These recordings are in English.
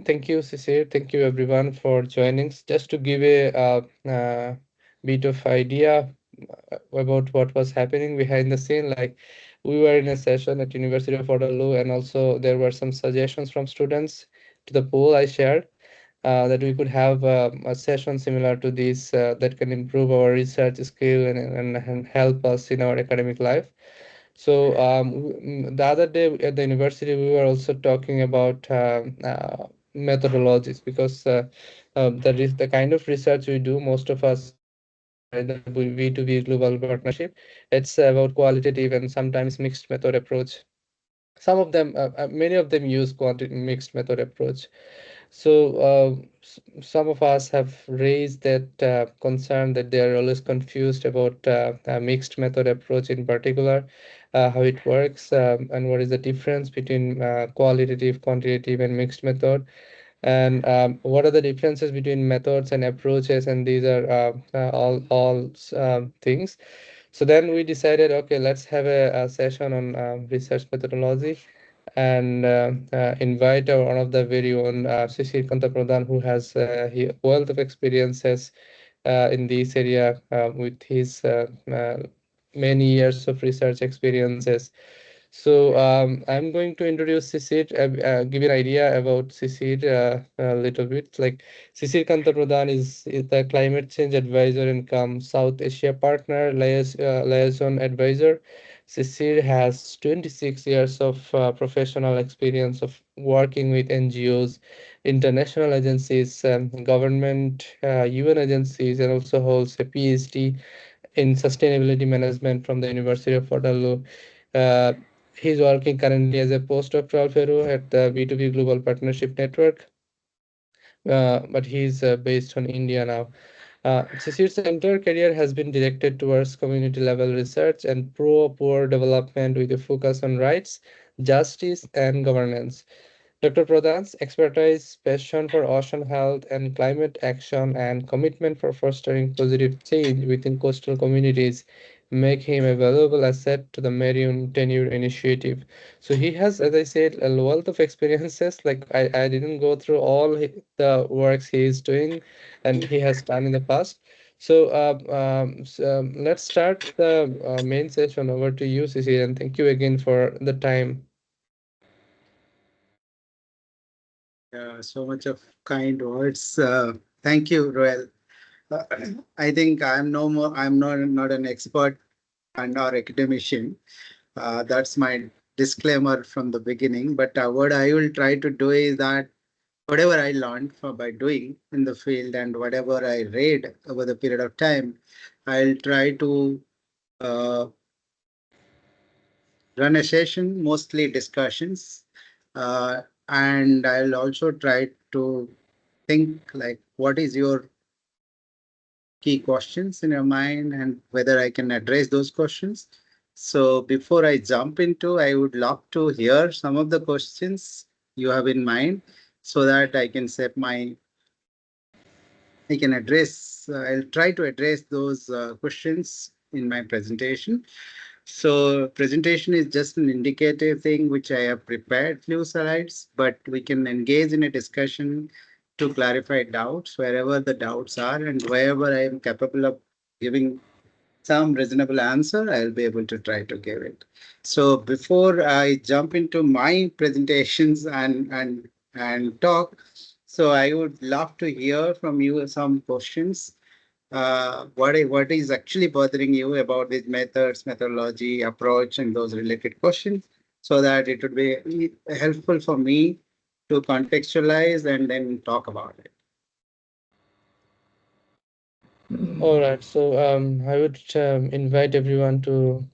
Thank you, Sisir. Thank you, everyone, for joining. Just to give a bit of idea about what was happening behind the scene, like we were in a session at University of Waterloo, and also there were some suggestions from students to the poll I shared that we could have a session similar to this that can improve our research skill and help us in our academic life. So the other day at the university, we were also talking about methodologies because the kind of research we do, most of us in the B2B global partnership, it's about qualitative and sometimes mixed method approach. Some of them, many of them use quantity mixed method approach. So some of us have raised that concern that they are always confused about a mixed method approach in particular, how it works, and what is the difference between qualitative, quantitative, and mixed method, and what are the differences between methods and approaches, and these are all things. So then we decided, okay, let's have a session on research methodology and invite one of the very own Sisir Pradhan, who has a wealth of experiences in this area with his many years of research experiences. So I'm going to introduce Sisir, give an idea about Sisir a little bit. Like Sisir Pradhan is the climate change advisor and come South Asia partner, liaison advisor. Sisir has 26 years of professional experience of working with NGOs, international agencies, government, UN agencies, and also holds a PhD in sustainability management from the University of Waterloo. Uh, he's working currently as a postdoctoral fellow at the B2B Global Partnership Network, but he's based on India now. Shishir's entire career has been directed towards community level research and pro-poor development with a focus on rights, justice, and governance. Dr. Pradhan's expertise, passion for ocean health and climate action, and commitment for fostering positive change within coastal communities make him a valuable asset to the Marine Tenure Initiative. So he has, as I said, a wealth of experiences. Like I didn't go through all the works he is doing and he has done in the past. So, let's start the main session. Over to you, Cecilia, and thank you again for the time. So much of kind words. Thank you, Roel. Uh, I think I'm no more. I'm not an expert and or academician. That's my disclaimer from the beginning. But what I will try to do is that whatever I learned by doing in the field and whatever I read over the period of time, I'll try to uh, run a session, mostly discussions, uh, and I'll also try to think like what is your key questions in your mind and whether I can address those questions. So before I jump into, I would love to hear some of the questions you have in mind so that I can address, I'll try to address those questions in my presentation. So presentation is just an indicative thing which I have prepared few slides, but we can engage in a discussion to clarify doubts wherever the doubts are and wherever I am capable of giving some reasonable answer, I'll be able to try to give it. So before I jump into my presentations and talk, so I would love to hear from you some questions. What is actually bothering you about these methods, methodology, approach, and those related questions, so that it would be helpful for me to contextualize and then talk about it. All right, so I would invite everyone to,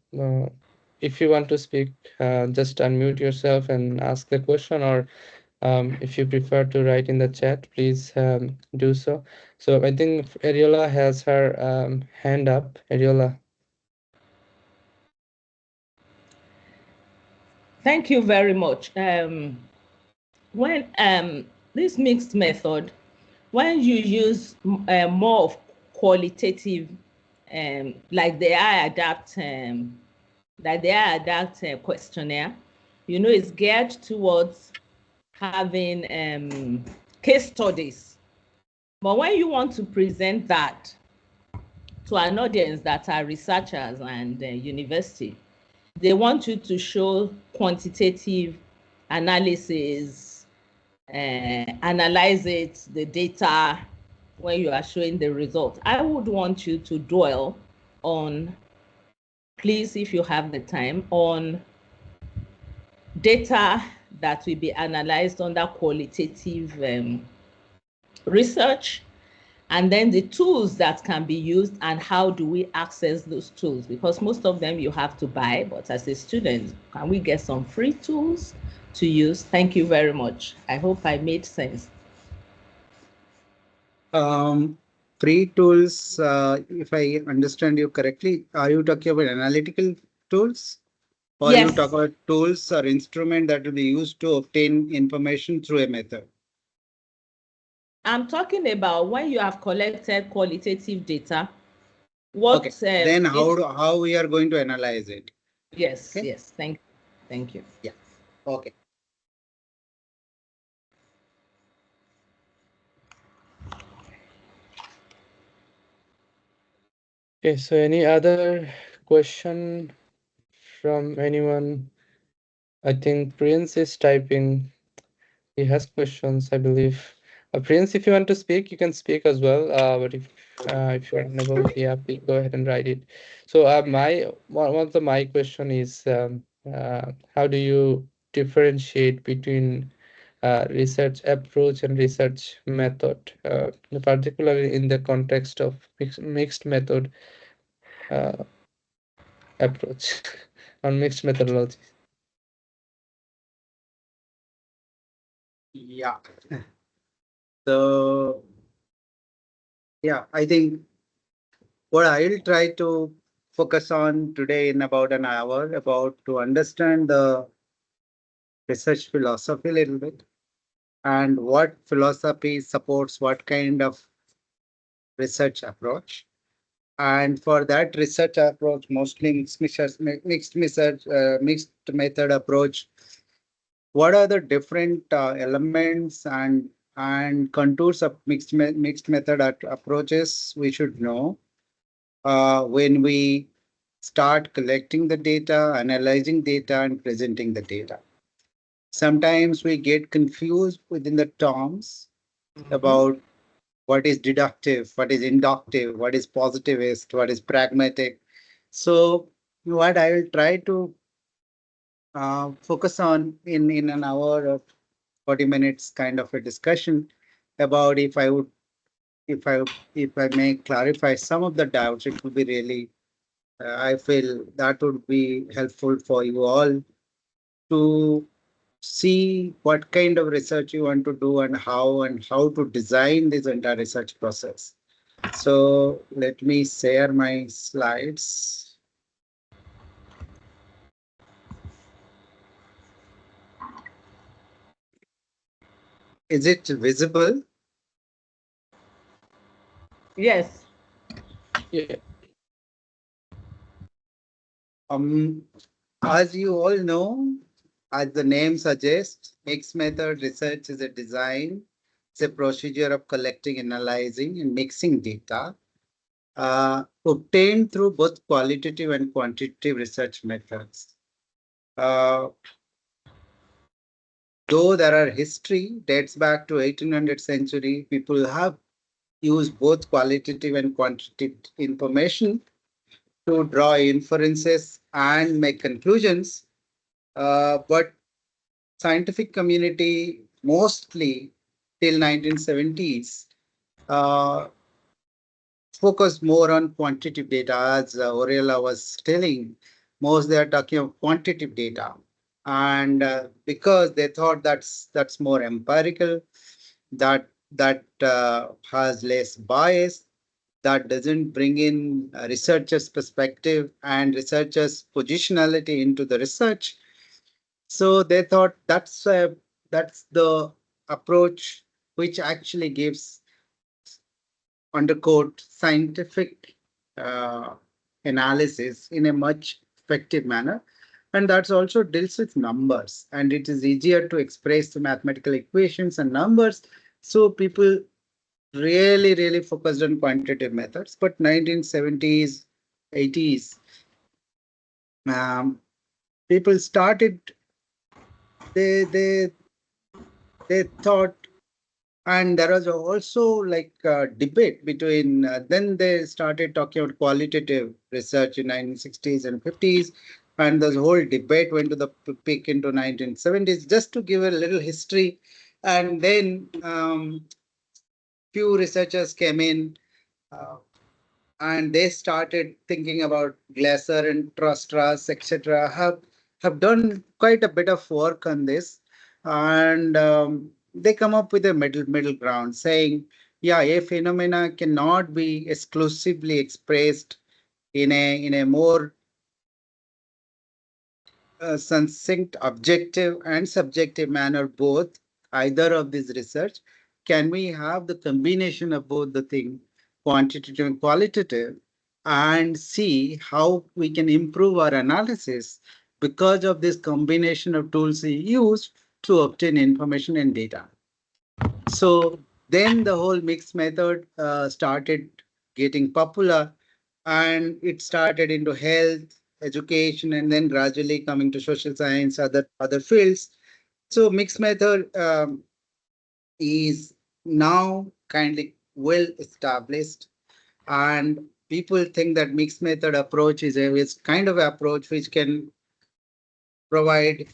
if you want to speak, just unmute yourself and ask the question, or if you prefer to write in the chat, please do so. So I think Ariola has her hand up. Ariola. Thank you very much. When this mixed method, when you use more of qualitative, like the adapt questionnaire, it's geared towards having case studies. But when you want to present that to an audience that are researchers and university, they want you to show quantitative analysis, analyze it, the data, when you are showing the result. I would want you to dwell on, please, if you have the time, on data that will be analyzed under qualitative research, and then the tools that can be used and how do we access those tools, because most of them you have to buy, but as a student, can we get some free tools to use? Thank you very much. I hope I made sense. Free tools, if I understand you correctly, are you talking about analytical tools? Or you talk Yes, about tools or instrument that will be used to obtain information through a method? I'm talking about when you have collected qualitative data, what Okay, then how we are going to analyze it? yes, Okay, yes, thank you. yeah, okay. Okay, so any other question from anyone? I think Prince is typing. He has questions, I believe. Prince, if you want to speak, you can speak as well. But if you're unable, yeah, please go ahead and write it. So my one of my question is, how do you differentiate between research approach and research method, particularly in the context of mixed method uh, approach on mixed methodology? Yeah. So, yeah, I think what I'll try to focus on today in about an hour about to understand the research philosophy a little bit and what philosophy supports what kind of research approach. And for that research approach, mostly mixed method approach, what are the different elements and contours of mixed method approaches we should know when we start collecting the data, analyzing data, and presenting the data. Sometimes we get confused within the terms about what is deductive, what is inductive, what is positivist, what is pragmatic. So, what I will try to focus on in an hour of 40 minutes kind of a discussion about if I may clarify some of the doubts, it would be really, I feel that would be helpful for you all to see what kind of research you want to do and how to design this entire research process. So let me share my slides. Is it visible? Yes. Yeah. Um, as you all know, as the name suggests, mixed method research is a design. It's a procedure of collecting, analyzing, and mixing data obtained through both qualitative and quantitative research methods. Uh, though there are history dates back to 1800th century, people have used both qualitative and quantitative information to draw inferences and make conclusions. But scientific community mostly till 1970s uh, focused more on quantitative data, as Aurelia was telling. Most they are talking of quantitative data, and because they thought that's more empirical, that has less bias, that doesn't bring in a researcher's perspective and researcher's positionality into the research. So they thought that's the approach which actually gives underquote scientific uh, analysis in a much effective manner. And that's also deals with numbers, and it is easier to express the mathematical equations and numbers. So people really focused on quantitative methods. But 1970s, 80s, um, people started, they they they thought, and there was also like a debate between, then they started talking about qualitative research in 1960s and 50s, and the whole debate went to the peak into 1970s. Just to give a little history, and then few researchers came in, uh, and they started thinking about Glaser and Trustras, etc. Have done quite a bit of work on this, and they come up with a middle ground, saying, yeah, a phenomena cannot be exclusively expressed in a more succinct, objective, and subjective manner, both, either of these research. Can we have the combination of both the thing, quantitative and qualitative, and see how we can improve our analysis because of this combination of tools we use to obtain information and data? So then the whole mixed method started getting popular, and it started into health, education, and then gradually coming to social science, other fields. So mixed method is now kindly well established, and people think that mixed method approach is kind of approach which can provide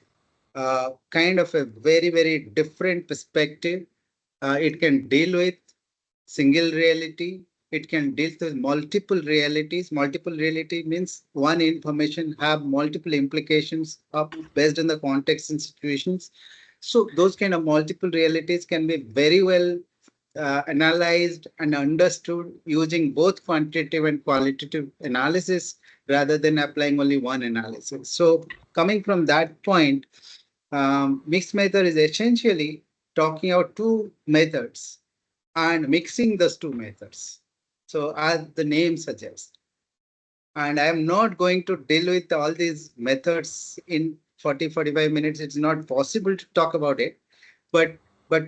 kind of a very different perspective. It can deal with single reality. It can deal with multiple realities. Multiple reality means one information have multiple implications up based on the context and situations. So those kind of multiple realities can be very well analyzed and understood using both quantitative and qualitative analysis rather than applying only one analysis. So coming from that point, mixed method is essentially talking about two methods and mixing those two methods. So as the name suggests, and I am not going to deal with all these methods in 40-45 minutes. It's not possible to talk about it, but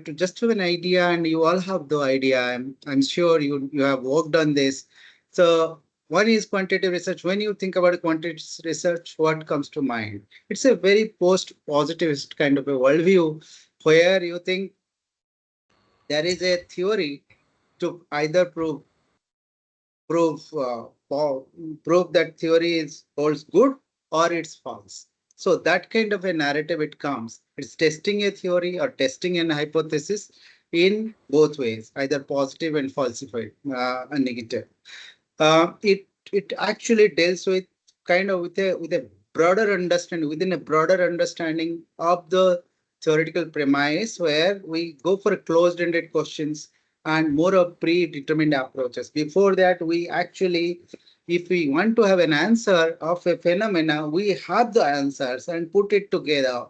to just have an idea, and you all have the idea. I'm sure you have worked on this. So one is quantitative research. When you think about quantitative research, what comes to mind? It's a very post-positivist kind of a worldview where you think there is a theory to either prove prove that theory is holds good or it's false. So that kind of a narrative it comes. It's testing a theory or testing an hypothesis in both ways, either positive and falsified and negative. It actually deals with kind of with a broader understanding, within a broader understanding of the theoretical premise, where we go for closed-ended questions and more of predetermined approaches. Before that, we actually, if we want to have an answer of a phenomena, we have the answers and put it together.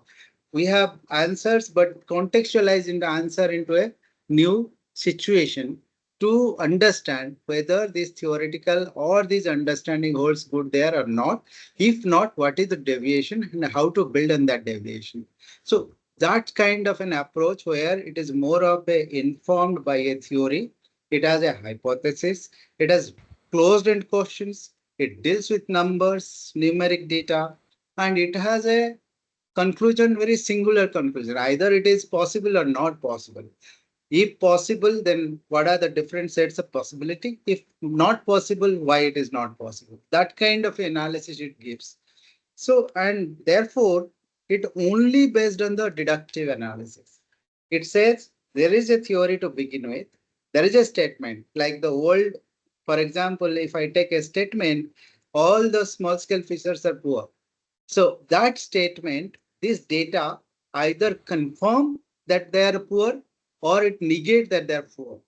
We have answers, but contextualize in the answer into a new situation to understand whether this theoretical or this understanding holds good there or not. If not, what is the deviation and how to build on that deviation. So that kind of an approach where it is more of a informed by a theory, it has a hypothesis, it has closed-end questions, it deals with numbers, numeric data, and it has a conclusion, very singular conclusion. Either it is possible or not possible. If possible, then what are the different sets of possibility? If not possible, why it is not possible? That kind of analysis it gives. So, and therefore, it only based on the deductive analysis. It says there is a theory to begin with. There is a statement like the world. For example, if I take a statement, all the small scale fishers are poor. So that statement, this data either confirm that they are poor or it negate that they are poor,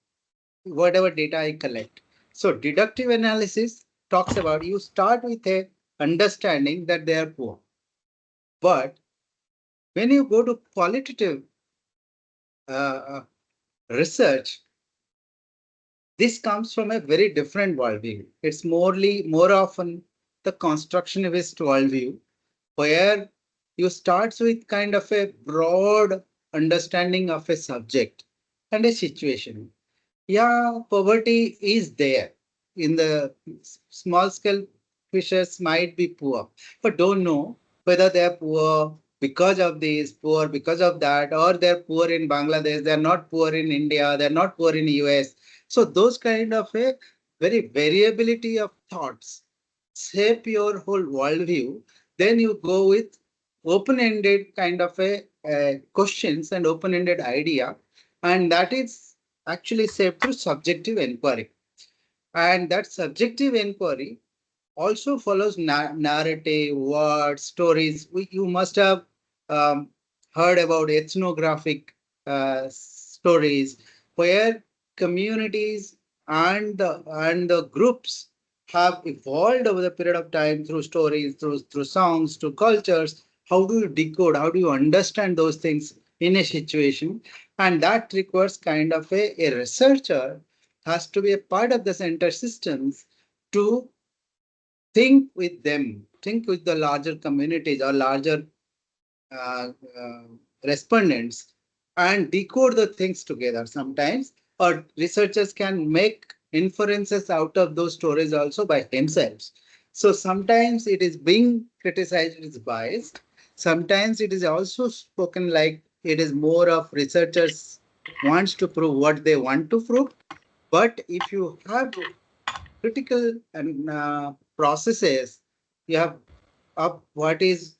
whatever data I collect. So deductive analysis talks about you start with a understanding that they are poor. But when you go to qualitative uh, research, this comes from a very different worldview. It's more often the constructionist worldview, where you start with kind of a broad understanding of a subject and a situation. Yeah, poverty is there. In the small scale, fishers might be poor, but don't know whether they're poor because of this, poor because of that, or they're poor in Bangladesh, they're not poor in India, they're not poor in US. So those kind of a very variability of thoughts shape your whole worldview. Then you go with open-ended kind of a questions and open-ended idea, and that is actually saved through subjective inquiry. And that subjective inquiry also follows narrative, words, stories. You must have um, heard about ethnographic stories where communities and the groups have evolved over the period of time through stories, through songs, to cultures. How do you decode? How do you understand those things in a situation? And that requires kind of a researcher has to be a part of the center systems to think with them, think with the larger communities or larger uh, uh, respondents and decode the things together sometimes. Or researchers can make inferences out of those stories also by themselves. So sometimes it is being criticized as biased. Sometimes it is also spoken like it is more of researchers wants to prove what they want to prove. But if you have critical and processes, you have up what is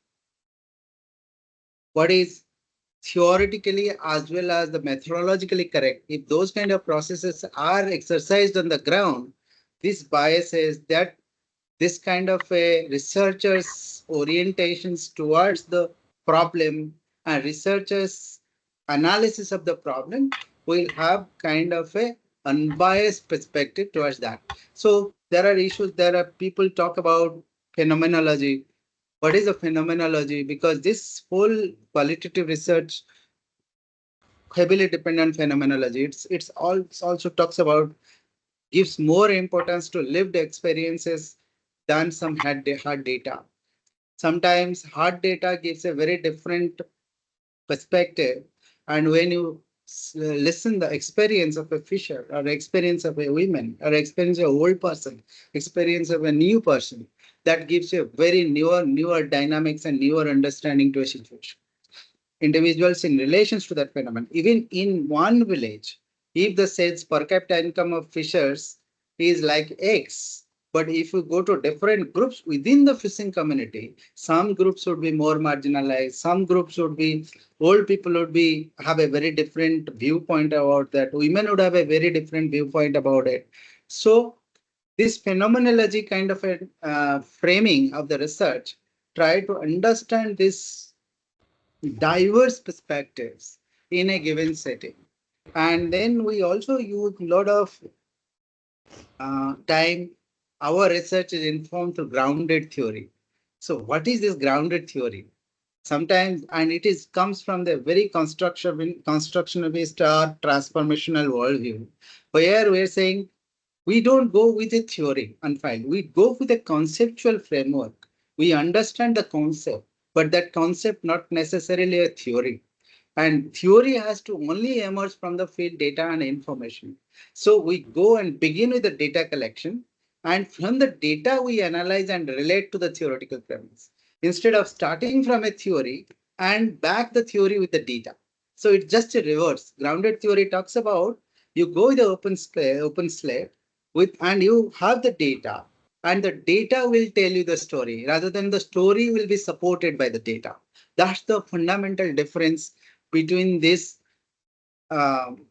theoretically as well as the methodologically correct. If those kind of processes are exercised on the ground, this biases that this kind of a researcher's orientations towards the problem and researchers analysis of the problem will have kind of a unbiased perspective towards that. So there are issues, there are people talk about phenomenology. What is a phenomenology? Because this whole qualitative research heavily depend on phenomenology. It's also talks about gives more importance to lived experiences than some hard data. Sometimes hard data gives a very different perspective, and when you listen the experience of a fisher or experience of a woman or experience of an old person, experience of a new person, that gives you a very newer dynamics and newer understanding to a situation individuals in relations to that phenomenon. Even in one village, if the sales per capita income of fishers is like X, but if you go to different groups within the fishing community, some groups would be more marginalized, some groups would be old people would be have a very different viewpoint about that. Women would have a very different viewpoint about it. So this phenomenology kind of a framing of the research try to understand this diverse perspectives in a given setting. And then we also use a lot of time. Our research is informed through grounded theory. So what is this grounded theory? Sometimes, and it is comes from the very constructionist or transformational worldview, where we're saying we don't go with a theory unfiled. We go with a conceptual framework. We understand the concept, but that concept not necessarily a theory. And theory has to only emerge from the field data and information. So we go and begin with the data collection. And from the data, we analyze and relate to the theoretical premise instead of starting from a theory and back the theory with the data. So it's just a reverse. Grounded theory talks about you go with the open slate with and you have the data, and the data will tell you the story rather than the story will be supported by the data. That's the fundamental difference between this um,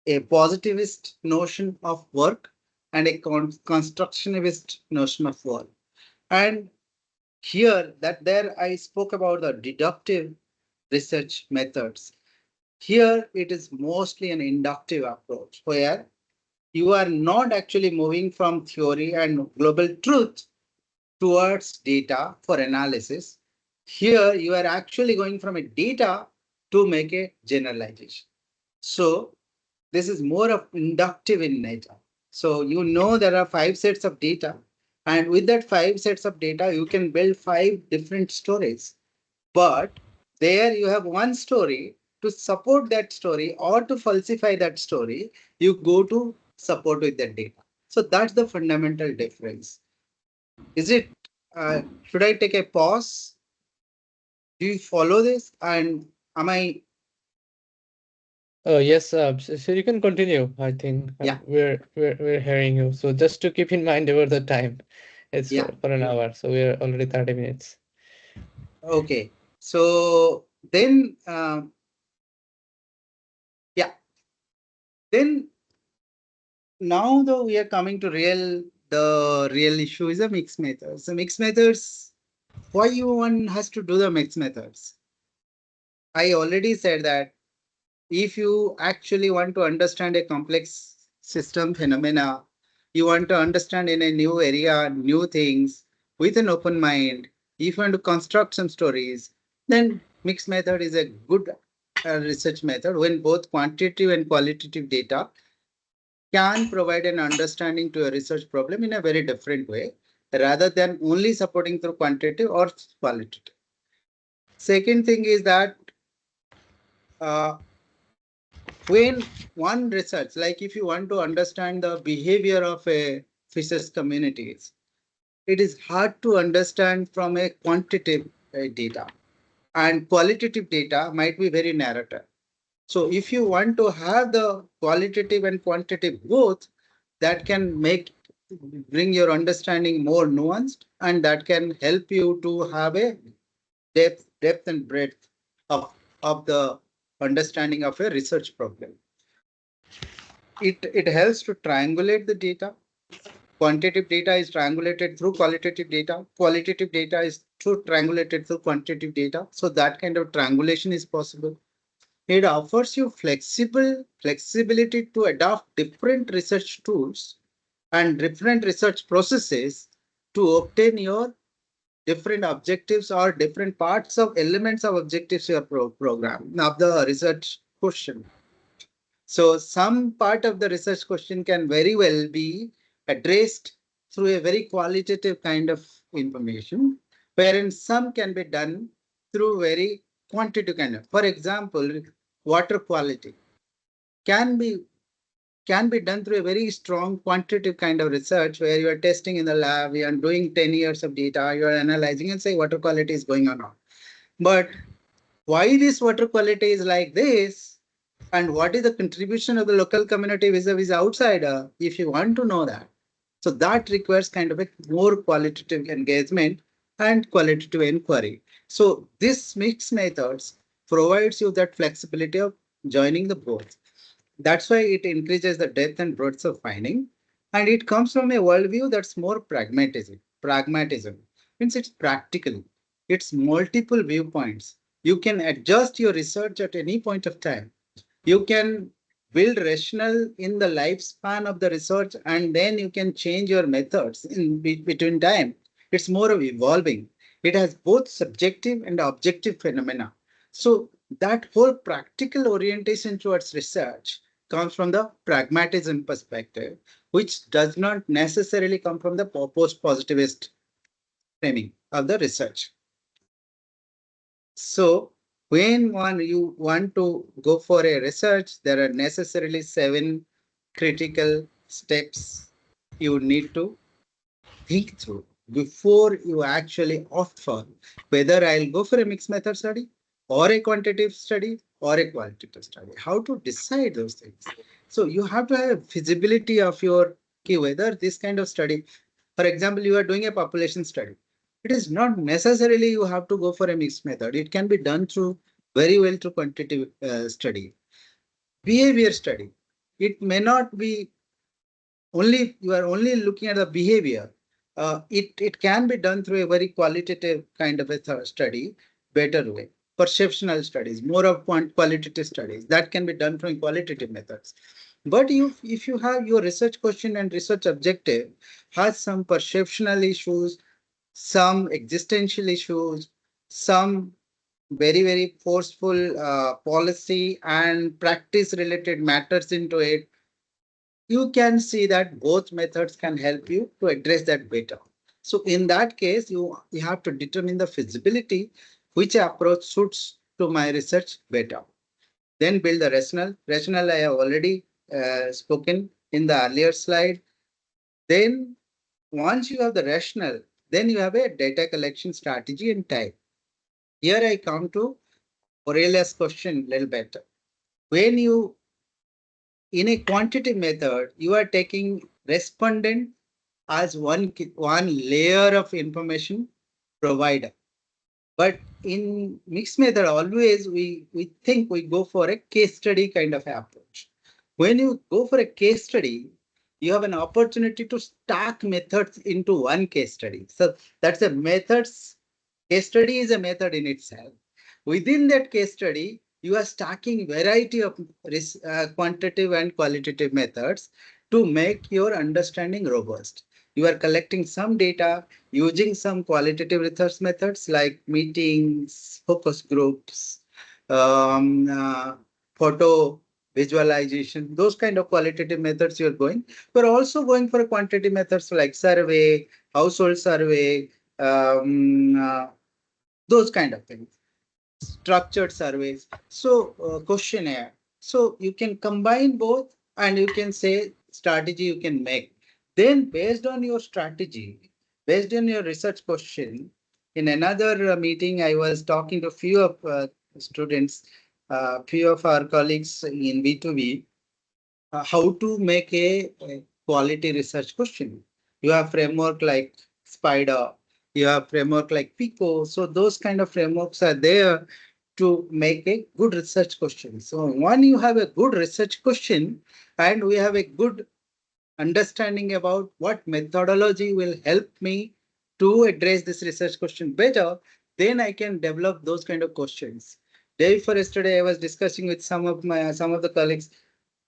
a positivist notion of work and a constructionist notion of work. And here that there I spoke about the deductive research methods. Here it is mostly an inductive approach where you are not actually moving from theory and global truth towards data for analysis. Here you are actually going from a data to make a generalization. So this is more of inductive in nature. So you know there are 5 sets of data. And with that 5 sets of data, you can build 5 different stories. But there you have one story. To support that story or to falsify that story, you go to support with that data. So that's the fundamental difference. Is it, should I take a pause? Do you follow this? And am I, Yes, so you can continue. I think yeah, we're hearing you. So just to keep in mind over the time, it's yeah, for an hour, so we're already 30 minutes. okay. So then, yeah, then now though we are coming to the real issue is the mixed methods. The mixed methods, why you one has to do the mixed methods? I already said that if you actually want to understand a complex system phenomena, you want to understand in a new area, new things with an open mind, if you want to construct some stories, then mixed method is a good research method when both quantitative and qualitative data can provide an understanding to a research problem in a very different way rather than only supporting through quantitative or qualitative. Second thing is that uh, when one research, like if you want to understand the behavior of a fishes communities, it is hard to understand from a quantitative data, and qualitative data might be very narrative. So if you want to have the qualitative and quantitative both, that can make bring your understanding more nuanced, and that can help you to have a depth and breadth of the understanding of a research problem. It helps to triangulate the data. Quantitative data is triangulated through qualitative data. Qualitative data is through triangulated through quantitative data. So that kind of triangulation is possible. It offers you flexibility to adopt different research tools and different research processes to obtain your different objectives or different parts of elements of objectives your program of the research question. So some part of the research question can very well be addressed through a very qualitative kind of information, wherein some can be done through very quantitative kind of. For example, water quality can be can be done through a very strong quantitative kind of research where you are testing in the lab, you are doing 10 years of data, you are analyzing and say water quality is going on. But why this water quality is like this and what is the contribution of the local community vis-a-vis outsider, if you want to know that. So that requires kind of a more qualitative engagement and qualitative inquiry. So this mixed methods provides you that flexibility of joining the both. That's why it increases the depth and breadth of finding. And it comes from a worldview that's more pragmatism. Pragmatism means it's practical. It's multiple viewpoints. You can adjust your research at any point of time. You can build rational in the lifespan of the research, and then you can change your methods in between time. It's more of evolving. It has both subjective and objective phenomena. So that whole practical orientation towards research comes from the pragmatism perspective, which does not necessarily come from the post positivist framing of the research. So when one you want to go for a research, there are necessarily 7 critical steps you need to think through before you actually opt for whether I'll go for a mixed method study or a quantitative study or a qualitative study. How to decide those things? So you have to have feasibility of your key, whether this kind of study, for example, you are doing a population study. It is not necessarily you have to go for a mixed method. It can be done through very well through quantitative study. Behavior study. It may not be only you are only looking at the behavior. It can be done through a very qualitative kind of a study, better way. Perceptual studies, more of qualitative studies that can be done from qualitative methods. But if you have your research question and research objective has some perceptual issues, some existential issues, some very forceful policy and practice related matters into it, you can see that both methods can help you to address that better. So in that case, you have to determine the feasibility, which approach suits to my research better. Then build the rationale. Rationale I have already spoken in the earlier slide. Then once you have the rationale, then you have a data collection strategy and type. Here I come to Aurelia's question a little better. When you, in a quantitative method, you are taking respondent as one layer of information provider. But in mixed method, always we think we go for a case study kind of approach. When you go for a case study, you have an opportunity to stack methods into one case study. So that's a methods. Case study is a method in itself. Within that case study, you are stacking variety of quantitative and qualitative methods to make your understanding robust. You are collecting some data using some qualitative research methods like meetings, focus groups, um, uh, photo visualization, those kind of qualitative methods you're going. We're also going for quantitative methods like survey, household survey, those kind of things, structured surveys. So questionnaire. So you can combine both and you can say strategy you can make. Then based on your strategy, based on your research question, in another meeting, I was talking to a few of students, few of our colleagues in B2B, how to make a quality research question. You have framework like Spider, you have framework like Pico. So those kind of frameworks are there to make a good research question. So when you have a good research question and we have a good understanding about what methodology will help me to address this research question better, then I can develop those kind of questions. Day before yesterday, I was discussing with some of the colleagues.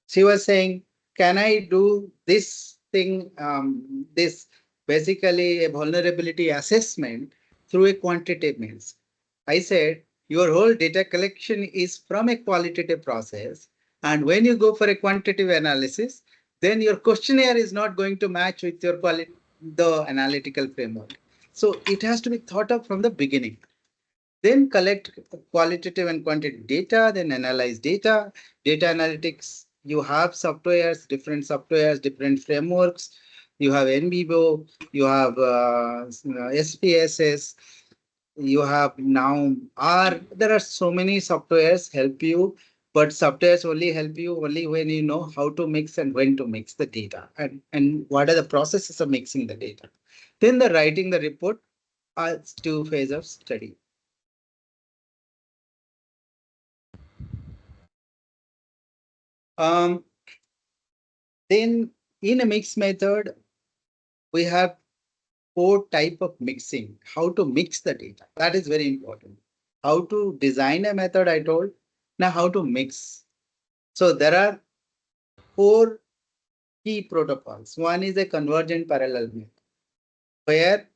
She was saying, can I do this thing, this basically a vulnerability assessment through a quantitative means? I said, your whole data collection is from a qualitative process. And when you go for a quantitative analysis, then your questionnaire is not going to match with your the analytical framework. So it has to be thought of from the beginning. Then collect qualitative and quantitative data, then analyze data. Data analytics, you have softwares, different frameworks. You have NBIBO, you have SPSS, you have now R. There are so many softwares help you, but softwares only help you only when you know how to mix and when to mix the data and what are the processes of mixing the data. Then the writing the report are two phases of study. Um, then in a mix method, we have four type of mixing, how to mix the data. That is very important. How to design a method, I told. Now how to mix. So there are four key protocols. One is a convergent parallel method, where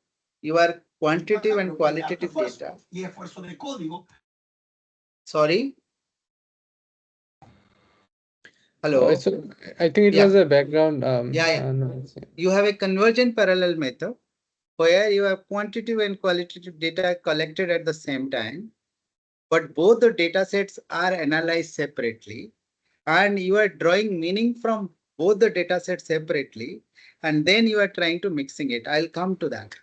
your quantitative and qualitative data. Sorry. Hello. So I think it Yeah. was a background. Yeah. Noise. You have a convergent parallel method where you have quantitative and qualitative data collected at the same time, but both the data sets are analyzed separately, and you are drawing meaning from both the data sets separately, and then you are trying to mixing it. I'll come to that.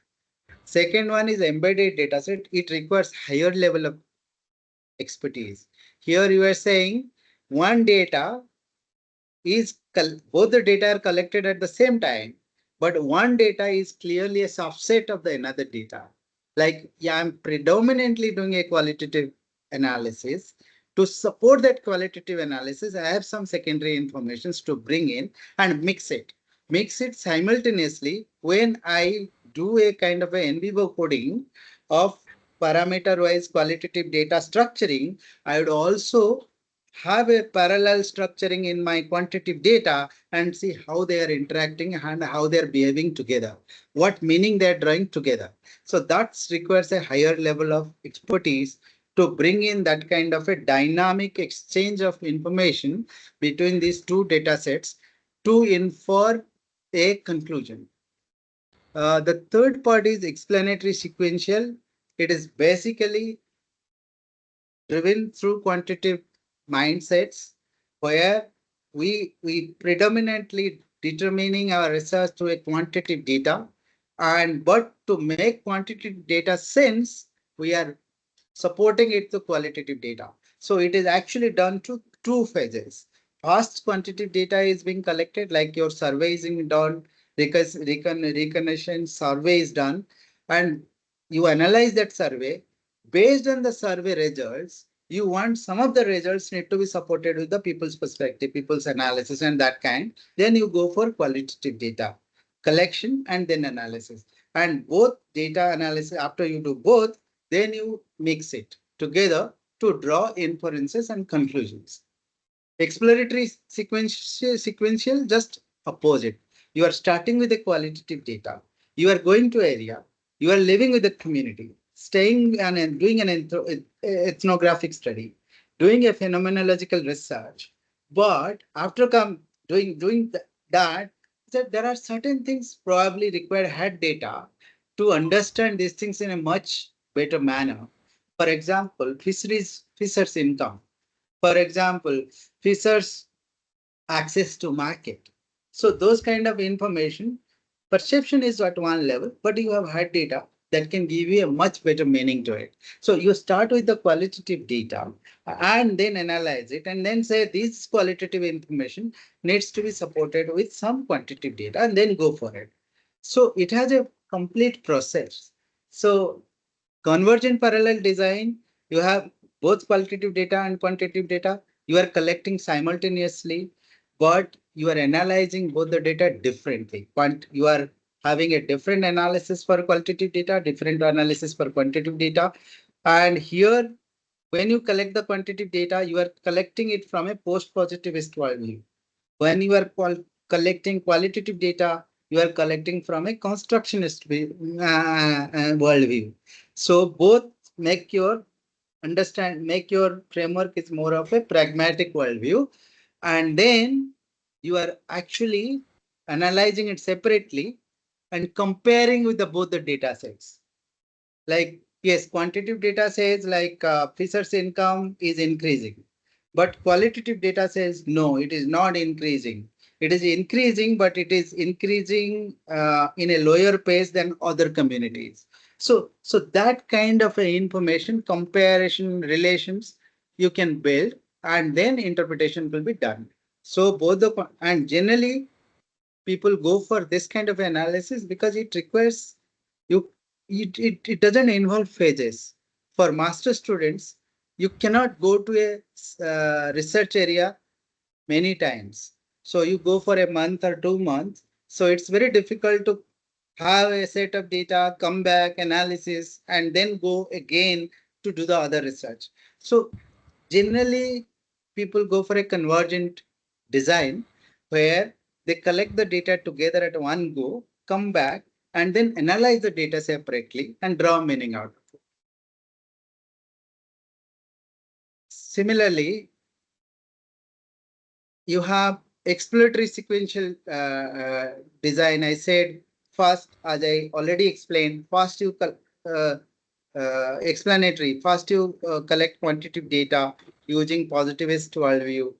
Second one is embedded data set. It requires higher level of expertise. Here you are saying one data is both the data are collected at the same time, but one data is clearly a subset of the another data. Like, yeah, I'm predominantly doing a qualitative analysis. To support that qualitative analysis, I have some secondary informations to bring in and mix it. Mix it simultaneously when I do a kind of a NBIBO coding of parameter-wise qualitative data structuring. I would also have a parallel structuring in my quantitative data and see how they are interacting and how they are behaving together, what meaning they are drawing together. So that requires a higher level of expertise to bring in that kind of a dynamic exchange of information between these two data sets to infer a conclusion. The third part is explanatory sequential. It is basically driven through quantitative mindsets where we predominantly determining our research through a quantitative data, and but to make quantitative data sense, we are supporting it to qualitative data. So it is actually done to two phases. First, quantitative data is being collected, like your survey is being done, recognition survey is done, and you analyze that survey. Based on the survey results, you want some of the results need to be supported with the people's perspective, people's analysis, and that kind. Then you go for qualitative data collection and then analysis. And both data analysis, after you do both, then you mix it together to draw inferences and conclusions. Exploratory sequential, just opposite. You are starting with the qualitative data. You are going to area. You are living with the community, staying and doing an ethnographic study, doing a phenomenological research. But after doing that, there are certain things probably require head data to understand these things in a much better manner. For example, fishers income. For example, fishers access to market. So those kind of information, perception is at one level, but you have had data that can give you a much better meaning to it. So you start with the qualitative data and then analyze it and then say this qualitative information needs to be supported with some quantitative data and then go for it. So it has a complete process. So convergent parallel design, you have both qualitative data and quantitative data. You are collecting simultaneously, but you are analyzing both the data differently. You are having a different analysis for qualitative data, different analysis for quantitative data. And here, when you collect the quantitative data, you are collecting it from a post-positivist worldview. When you are collecting qualitative data, you are collecting from a constructionist worldview. So both make your make your framework is more of a pragmatic worldview, and then you are actually analyzing it separately and comparing with the both the data sets. Like, yes, quantitative data says like Fisher's income is increasing, but qualitative data says no, it is not increasing. It is increasing, but it is increasing in a lower pace than other communities. So that kind of a information comparison relations you can build, and then interpretation will be done. So both the and generally people go for this kind of analysis because it requires you it doesn't involve phases. For master students, you cannot go to a research area many times, so you go for a month or 2 months, so it's very difficult to have a set of data, come back, analysis, and then go again to do the other research. So generally, people go for a convergent design where they collect the data together at one go, come back, and then analyze the data separately and draw meaning out. Similarly, you have exploratory sequential design. I said first, as I already explained, first you explanatory. First, you collect quantitative data using positivist worldview,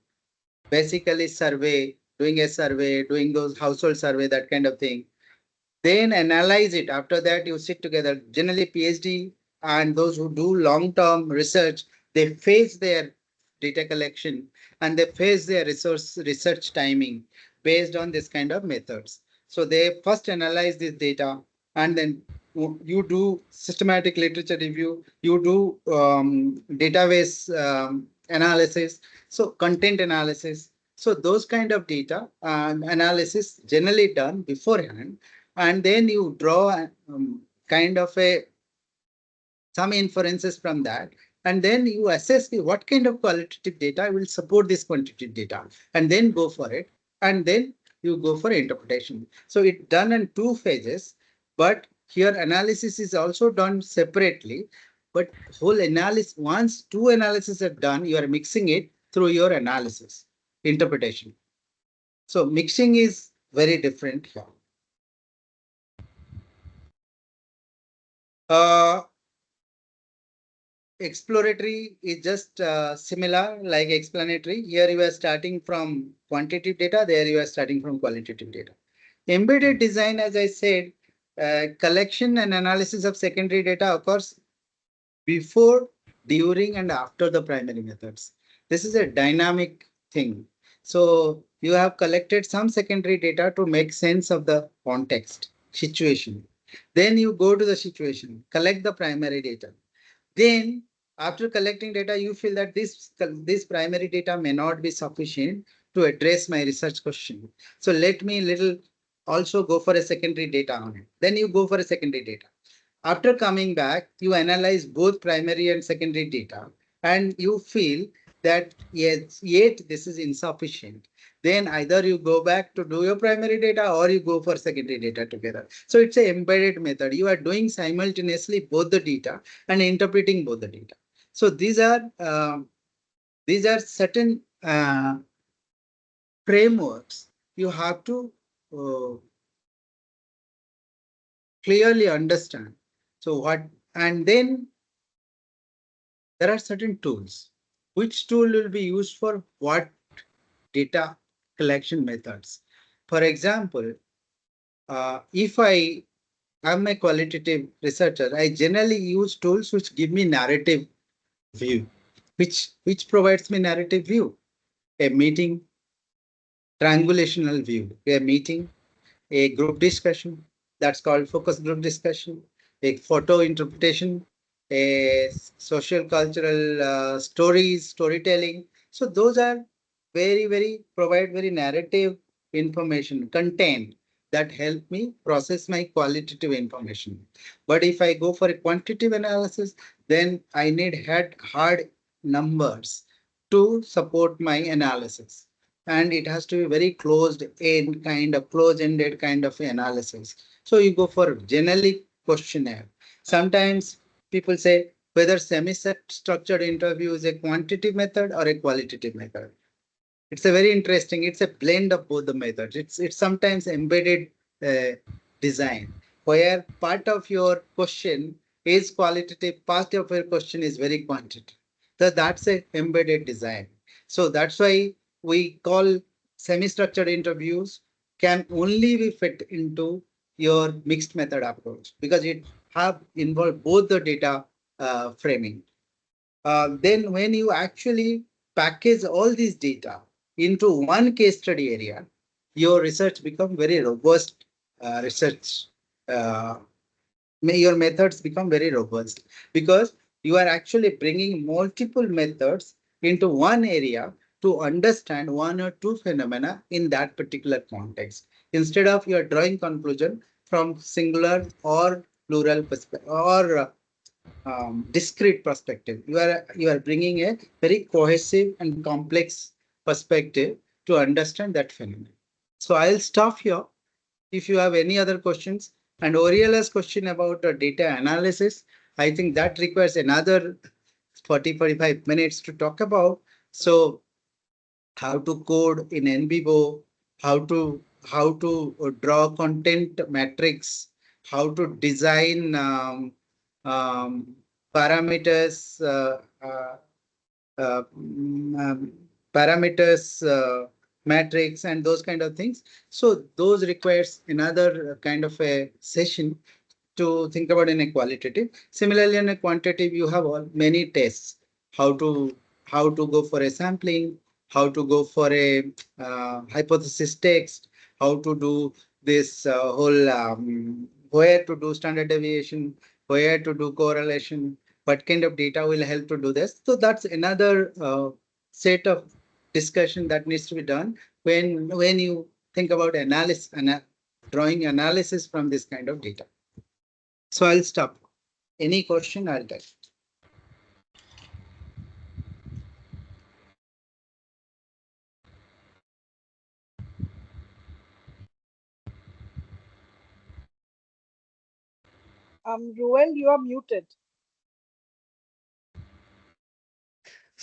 basically survey, doing a survey, doing those household survey, that kind of thing. Then analyze it. After that, you sit together. Generally, PhD and those who do long-term research, they phase their data collection and they phase their research timing based on this kind of methods. So they first analyze this data, and then you do systematic literature review, you do database analysis, so content analysis. So those kind of data and analysis generally done beforehand, and then you draw kind of a some inferences from that, and then you assess what kind of qualitative data will support this quantitative data, and then go for it, and then you go for interpretation. So it's done in two phases, but here analysis is also done separately. But whole analysis, once two analyses are done, you are mixing it through your analysis interpretation. So mixing is very different here. Uh, Exploratory is just similar like explanatory. Here you are starting from quantitative data, there you are starting from qualitative data. Embedded design, as I said, collection and analysis of secondary data occurs before, during, and after the primary methods. This is a dynamic thing. So you have collected some secondary data to make sense of the context, situation. Then you go to the situation, collect the primary data. Then, after collecting data, you feel that this primary data may not be sufficient to address my research question. So let me little also go for a secondary data on it. Then you go for a secondary data. After coming back, you analyze both primary and secondary data, and you feel that yes, yet this is insufficient. Then either you go back to do your primary data or you go for secondary data together. So it's an embedded method. You are doing simultaneously both the data and interpreting both the data. So these are certain frameworks you have to uh, clearly understand. So what, and then there are certain tools. Which tool will be used for what data collection methods? For example, if I am a qualitative researcher, I generally use tools which give me narrative view, which provides me narrative view. A meeting, triangulational view, a meeting, a group discussion, that's called focus group discussion, a photo interpretation, a social cultural stories, storytelling. So those are very provide very narrative information, content that help me process my qualitative information. But if I go for a quantitative analysis, then I need hard numbers to support my analysis, and it has to be very closed end kind of closed-ended kind of analysis. So you go for generally questionnaire. Sometimes people say whether semi-structured interview is a quantitative method or a qualitative method. It's a very interesting. It's a blend of both the methods. It's sometimes embedded uh, design where part of your question is qualitative, part of your question is very quantitative. So that's a embedded design. So that's why we call semi-structured interviews can only be fit into your mixed method approach because it have involved both the data framing. Then when you actually package all these data into one case study area, your research become very robust research. Uh, your methods become very robust because you are actually bringing multiple methods into one area to understand one or two phenomena in that particular context. Instead of you are drawing conclusion from singular or plural perspective or discrete perspective. You are bringing a very cohesive and complex perspective to understand that phenomenon. So I'll stop here. If you have any other questions, and Oriola's question about data analysis, I think that requires another 40-45 minutes to talk about. So how to code in NBO, how to draw content matrix, how to design um, parameters parameters matrix and those kind of things. So those requires another kind of a session to think about in a qualitative. Similarly, in a quantitative, you have all many tests. How to go for a sampling, how to go for a hypothesis text, how to do this whole where to do standard deviation, where to do correlation, what kind of data will help to do this. So that's another set of discussion that needs to be done when you think about analysis and drawing analysis from this kind of data. So I'll stop. Any question, I'll tell. Roel, you are muted.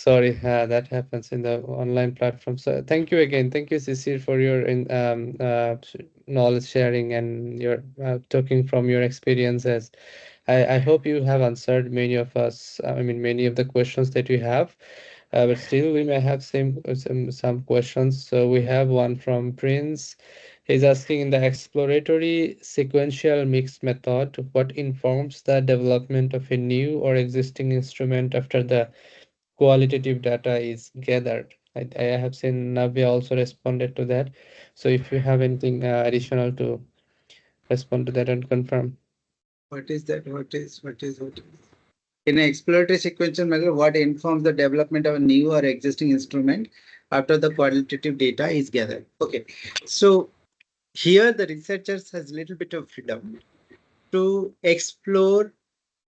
Sorry, that happens in the online platform. So thank you again. Thank you, Sisir, for your knowledge sharing and your talking from your experiences. I hope you have answered many of us, I mean, many of the questions that you have. But still, we may have some questions. So we have one from Prince. He's asking, in the exploratory sequential mixed method, what informs the development of a new or existing instrument after the qualitative data is gathered? I have seen Navya also responded to that. So if you have anything additional to respond to that and confirm. What is that? What is? In an exploratory sequential method, what informs the development of a new or existing instrument after the qualitative data is gathered? Okay, so here the researchers has a little bit of freedom to explore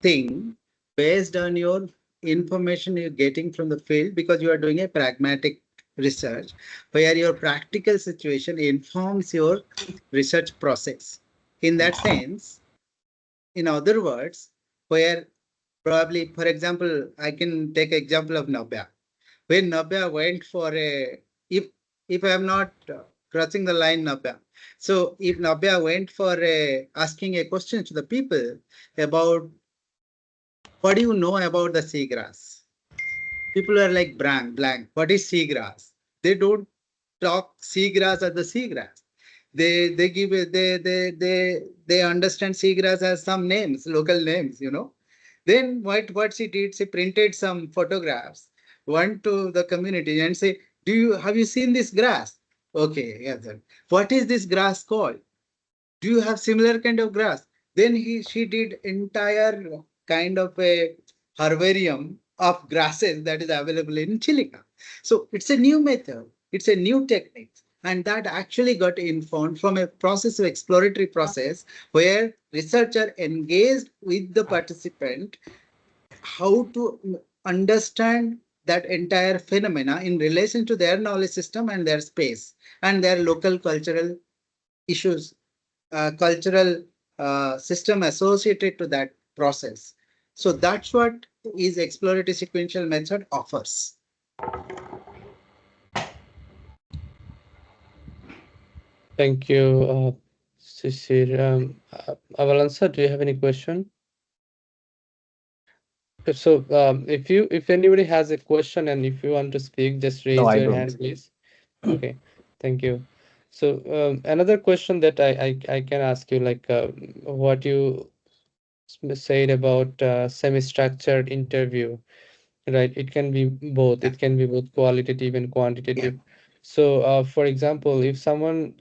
thing based on your information you're getting from the field, because you are doing a pragmatic research where your practical situation informs your research process. In that sense, in other words, where probably, for example, I can take example of Nabya. When Nabya went for a, if I am not crossing the line, Nabya. So if Nabya went for asking a question to the people about what do you know about the seagrass, people are like blank. What is seagrass? They don't talk seagrass as the seagrass. They give it, they understand seagrass as some names, local names, you know. Then what she did, she printed some photographs, went to the community and say, have you seen this grass? Okay, yes, sir. What is this grass called? Do you have similar kind of grass? Then she did entire kind of a herbarium of grasses that is available in Chilica. So it's a new method, it's a new technique, and that actually got informed from a process of exploratory process where researcher engaged with the participant how to understand that entire phenomena in relation to their knowledge system and their space and their local cultural issues, cultural system associated to that process. So that's what is exploratory sequential method offers. Thank you, Sisir. Avalansa, do you have any question? So, if anybody has a question and if you want to speak, just No, raise I your don't. hand, please. Okay, thank you. So, another question that I can ask you, like, what you said about semi-structured interview. Right, it can be both. Yeah. It can be both qualitative and Yeah. quantitative. So, for example, if someone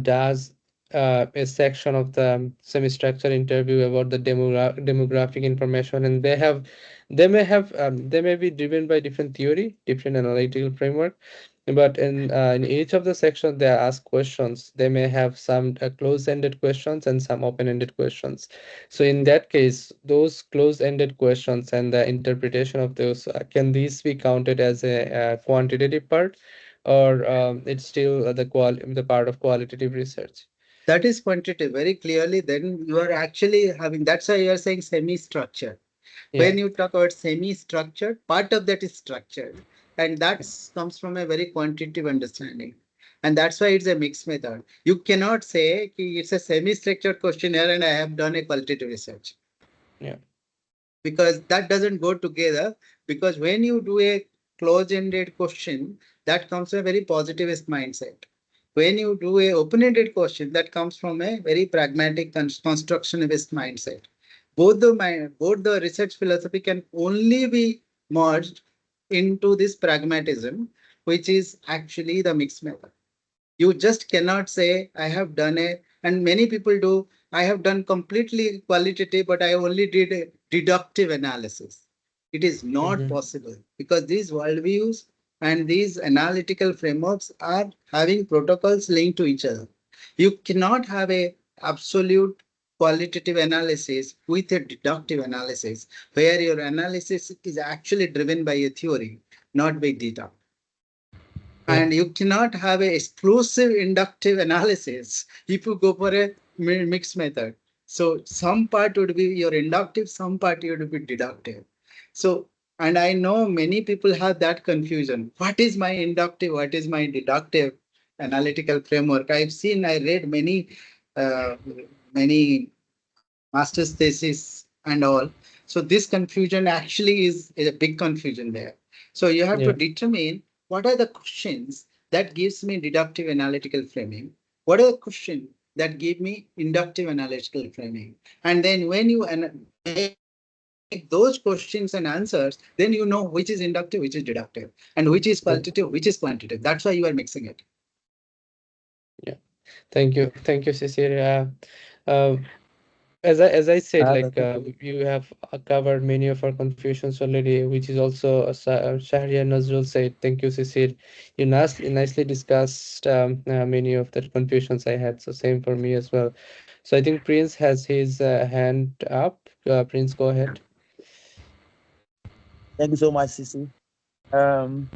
does a section of the semi-structured interview about the demographic information, and they may be driven by different theory, different analytical framework, but in each of the sections they ask questions. They may have some close-ended questions and some open-ended questions. So in that case, those close-ended questions and the interpretation of those, can these be counted as a, quantitative part, or it's still the part of qualitative research? That is quantitative very clearly. Then you are actually having, that's why you are saying semi-structured. Yeah. When you talk about semi-structured, part of that is structured. And that comes from a very quantitative understanding. And that's why it's a mixed method. You cannot say ki it's a semi-structured questionnaire and I have done a qualitative research, Yeah. because that doesn't go together. Because when you do a close-ended question, that comes from a very positivist mindset. When you do a open-ended question, that comes from a very pragmatic constructionist mindset. Both the research philosophy can only be merged into this pragmatism, which is actually the mixed method. You just cannot say, I have done a, and many people do, I have done completely qualitative, but I only did a deductive analysis. It is not Mm-hmm. possible, because these worldviews and these analytical frameworks are having protocols linked to each other. You cannot have a absolute qualitative analysis with a deductive analysis, where your analysis is actually driven by a theory, not by data. Yeah. And you cannot have an exclusive inductive analysis if you go for a mixed method. So some part would be your inductive, some part would be deductive. So And I know many people have that confusion. What is my inductive? What is my deductive analytical framework? I read uh, many master's thesis and all. So this confusion actually is a big confusion there. So you have to Yeah. determine what are the questions that gives me deductive analytical framing. What are the questions that give me inductive analytical framing? And then when you make those questions and answers, then you know which is inductive, which is deductive, and which is qualitative, which is quantitative. That's why you are mixing it. Yeah. Thank you, Cecilia. As I said, I have a like question. you have covered many of our confusions already, which is also Shahriar Nazrul said. Thank you, Cecil. You nicely discussed many of the confusions I had. So same for me as well. So I think Prince has his hand up. Prince, go ahead. Thank you so much, Sisi. Um,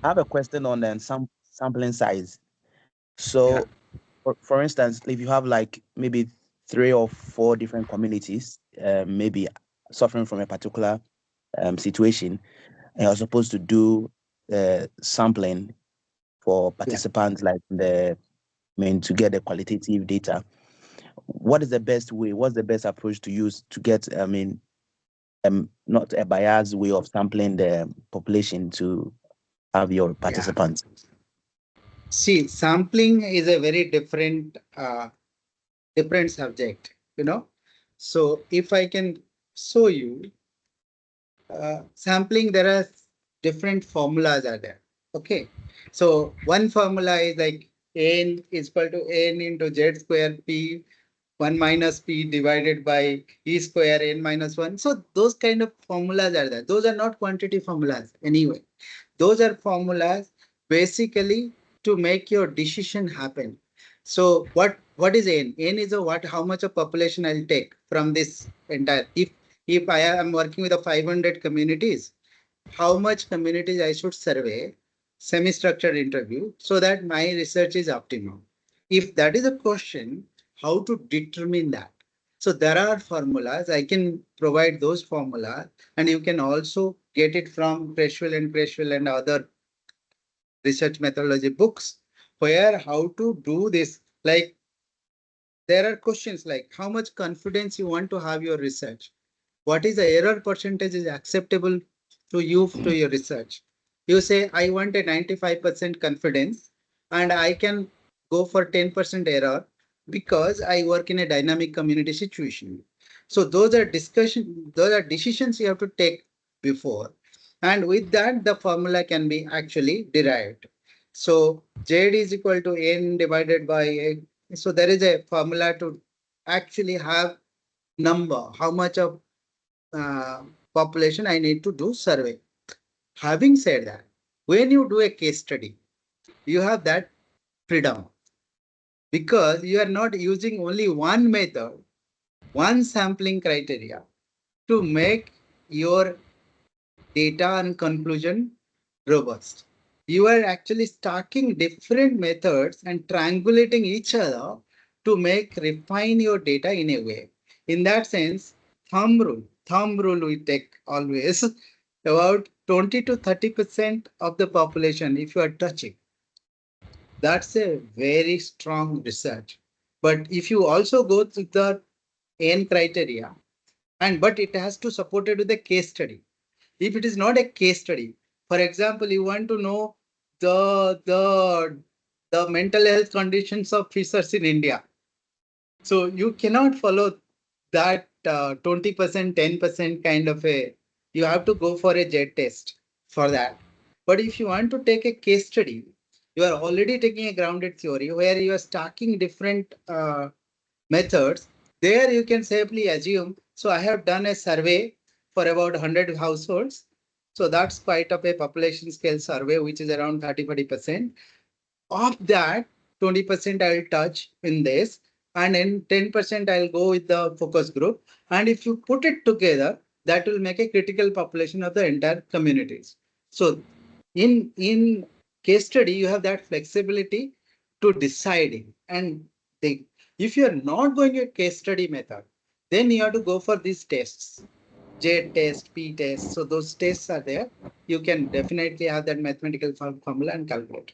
I have a question on sampling size. Yeah, So, for instance, if you have like maybe 3 or 4 different communities, maybe suffering from a particular situation, and you're supposed to do sampling for yeah. participants, like to get the qualitative data. What is the best way? What's the best approach to use to get, not a biased way of sampling the population to have your Yeah. participants? See, sampling is a very different subject, you know. So if I can show you sampling, there are different formulas are there. Okay. So one formula is like n is equal to n into z square p 1 minus p divided by e square n minus 1. So those kind of formulas are there. Those are not quantity formulas anyway. Those are formulas basically to make your decision happen. So what is n? N is a what? How much of population I'll take from this entire. If I am working with a 500 communities, how much communities I should survey, semi-structured interview, so that my research is optimum. If that is a question, how to determine that? So there are formulas. I can provide those formulas, and you can also get it from Crashwell and other research methodology books, where how to do this. Like there are questions like how much confidence you want to have your research, what is the error percentage is acceptable to you to your research. You say I want a 95% confidence and I can go for 10% error because I work in a dynamic community situation. So those are decisions you have to take before, and with that the formula can be actually derived. So z is equal to n divided by a. So there is a formula to actually have number how much of uh, population I need to do survey. Having said that, when you do a case study, you have that freedom because you are not using only one method, one sampling criteria to make your data and conclusion robust. You are actually stacking different methods and triangulating each other to make refine your data in a way. In that sense, thumb rule we take always about 20 to 30% of the population if you are touching. That's a very strong research. But if you also go to the N criteria, and but it has to support it with a case study. If it is not a case study, for example, you want to know the the the mental health conditions of fishers in India, so you cannot follow that 20%, 10% kind of a. You have to go for a jet test for that. But if you want to take a case study, you are already taking a grounded theory where you are stacking different methods. There you can safely assume. So I have done a survey for about 100 households. So that's quite of a population scale survey, which is around 30-40%. Of that, 20% I'll touch in this, and then 10% I'll go with the focus group. And if you put it together, that will make a critical population of the entire communities. So in case study, you have that flexibility to deciding. And if you're not going a case study method, then you have to go for these tests. J test, P test. So those tests are there. You can definitely have that mathematical formula and calculate.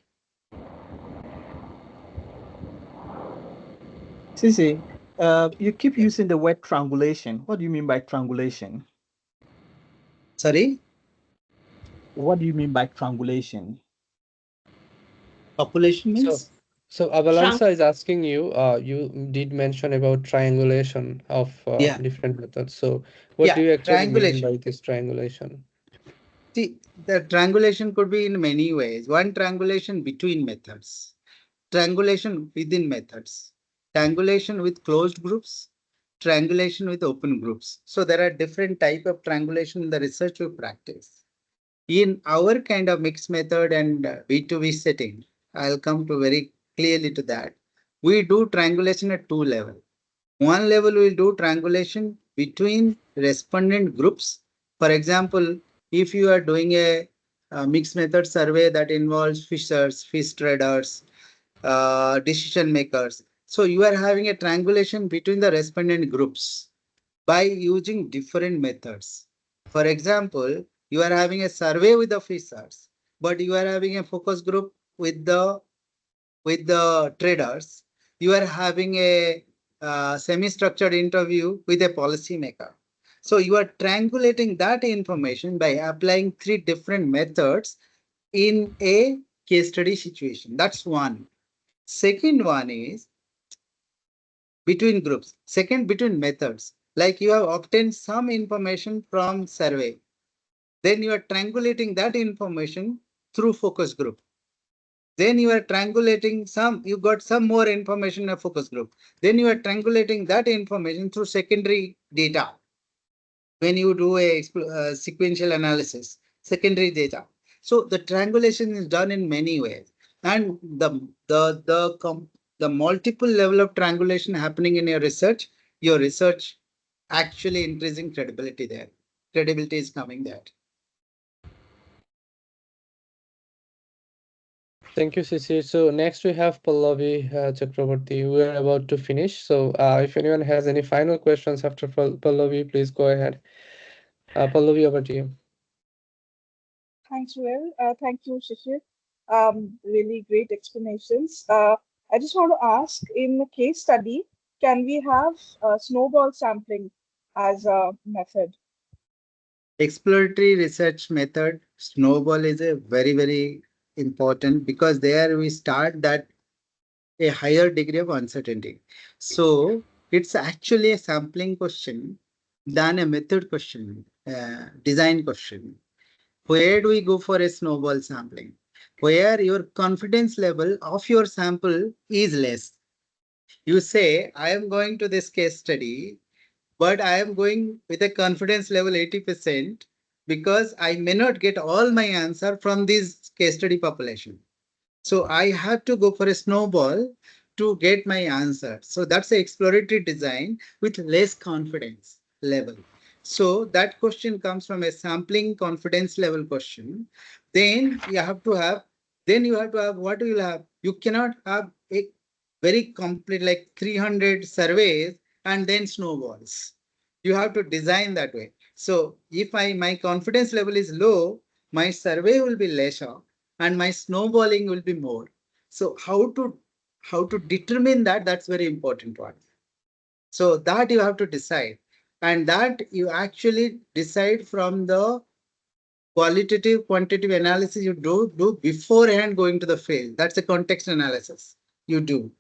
Sisi, you keep using the word triangulation. What do you mean by triangulation? Sorry, What do you mean by triangulation? population So, means? so Abalansa is asking you, you did mention about triangulation of Yeah, different methods. So, what do yeah, you actually mean triangulation. by this triangulation? See, the triangulation could be in many ways. One, triangulation between methods, triangulation within methods, triangulation with closed groups, triangulation with open groups. So there are different type of triangulation in the research we practice. In our kind of mixed method and B2B setting, I'll come to very clearly to that. We do triangulation at two levels. One level will do triangulation between respondent groups. For example, if you are doing a mixed method survey that involves fishers, fish traders, decision makers. So you are having a triangulation between the respondent groups by using different methods. For example, you are having a survey with the fishers, but you are having a focus group with the traders. You are having a semi-structured interview with a policymaker. So you are triangulating that information by applying three different methods in a case study situation. That's one. Second one is between groups. Second, between methods. Like you have obtained some information from survey. Then you are triangulating that information through focus group. Then you are triangulating you got some more information in a focus group. Then you are triangulating that information through secondary data when you do a sequential analysis, secondary data. So the triangulation is done in many ways, and the multiple level of triangulation happening in your research actually increasing credibility there. Credibility is coming there. Thank you, Sisi. So next we have Pallavi Chakraborty. We are about to finish. So if anyone has any final questions after Pallavi, please go ahead. Pallavi, over to you. Thanks, Will. Thank you, Shishir. Really great explanations. I just want to ask, in the case study, can we have snowball sampling as a method? Exploratory research method, snowball is a very important because there we start that a higher degree of uncertainty. So it's actually a sampling question than a method question, design question. Where do we go for a snowball sampling? Where your confidence level of your sample is less. You say, I am going to this case study, but I am going with a confidence level 80% because I may not get all my answer from this case study population. So I have to go for a snowball to get my answer. So that's the exploratory design with less confidence level. So that question comes from a sampling confidence level question. Then you have to have, what you will have? You cannot have a very complete like 300 surveys and then snowballs. You have to design that way. So if my confidence level is low, my survey will be lesser and my snowballing will be more. So how to determine that, that's very important one. So that you have to decide, and that you actually decide from the qualitative quantitative analysis you do beforehand going to the field. That's a context analysis you do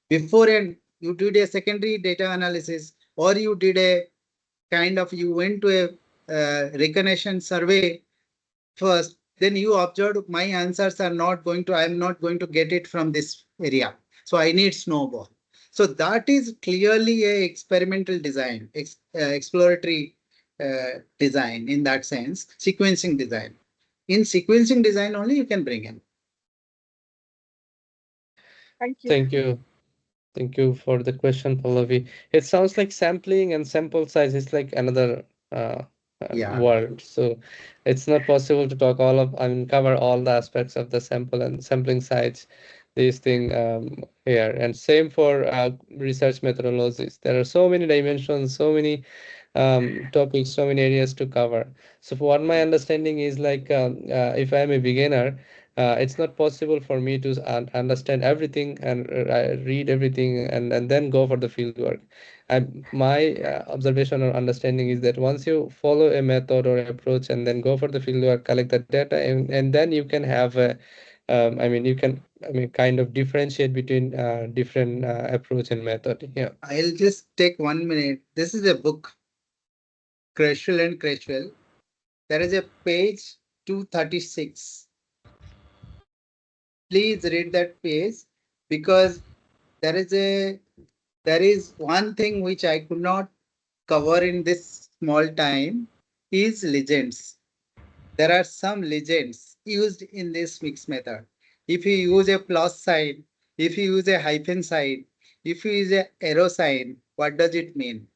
beforehand. You did a secondary data analysis, or you did a kind of, you went to a recognition survey first, then you observed my answers are not going to, I am not going to get it from this area. So I need snowball. So that is clearly a experimental design, exploratory design in that sense, sequencing design. In sequencing design only you can bring in. Thank you. Thank you. Thank you for the question, Pallavi. It sounds like sampling and sample size is like another Yeah. world. So it's not possible to talk I mean, cover all the aspects of the sample and sampling size, these thing here. And same for research methodologies. There are so many dimensions, so many topics, so many areas to cover. So for what my understanding is like, if I am a beginner, it's not possible for me to understand everything and read everything and then go for the field work. My observation or understanding is that once you follow a method or approach and then go for the field work, collect the data, and then you can have a, you can, kind of differentiate between different approach and method. Yeah. I'll just take 1 minute. This is a book, Creswell and Creswell. There is a page 236. Please read that page, because there is a there is one thing which I could not cover in this small time, is legends. There are some legends used in this mix method. If you use a plus sign, if you use a hyphen sign, if you use a arrow sign, what does it mean?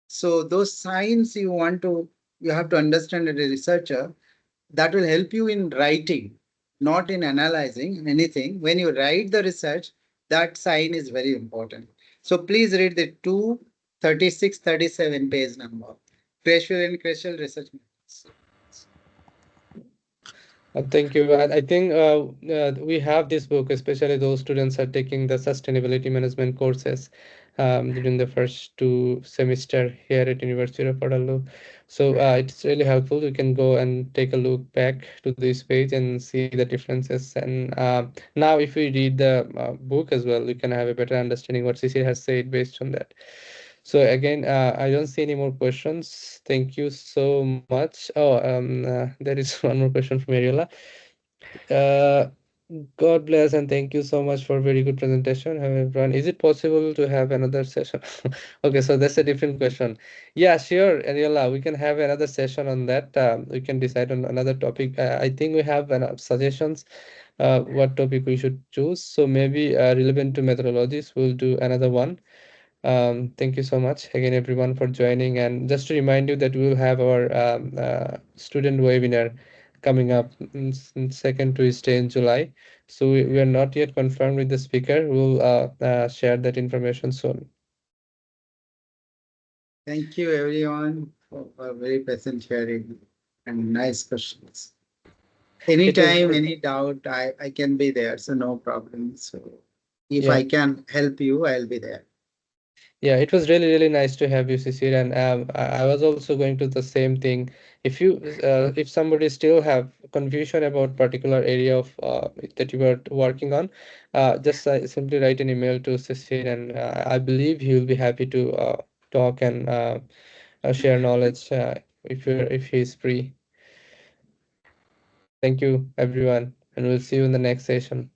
So those signs you have to understand as a researcher. That will help you in writing, not in analyzing anything. When you write the research, that sign is very important. So please read the 236-37 page number. Creswell and Creswell research methods. Thank you. I think we have this book, especially those students are taking the sustainability management courses during the first 2 semester here at University of Waterloo. So it's really helpful. You can go and take a look back to this page and see the differences. And now, if we read the book as well, we can have a better understanding what CC has said based on that. So again, I don't see any more questions. Thank you so much. Oh, there is one more question from Ariola. Uh, God bless and thank you so much for very good presentation. Hello everyone. Is it possible to have another session? Okay, so that's a different question. Yeah, sure, Ariola. We can have another session on that. We can decide on another topic. I think we have enough suggestions. What topic we should choose. So maybe relevant to methodologies, we'll do another one. Thank you so much again, everyone, for joining. And just to remind you that we will have our student webinar coming up in second Tuesday in July. So we are not yet confirmed with the speaker. We'll share that information soon. Thank you everyone for very pleasant sharing and nice questions. It was, Anytime, any doubt, I can be there, so no problem. So if yeah. I can help you, I'll be there. Yeah, it was really, really nice to have you, Sisir. And I was also going to the same thing. If somebody still have confusion about particular area of that you were working on, just simply write an email to Sisir, and I believe he will be happy to talk and share knowledge if he's free. Thank you, everyone, and we'll see you in the next session.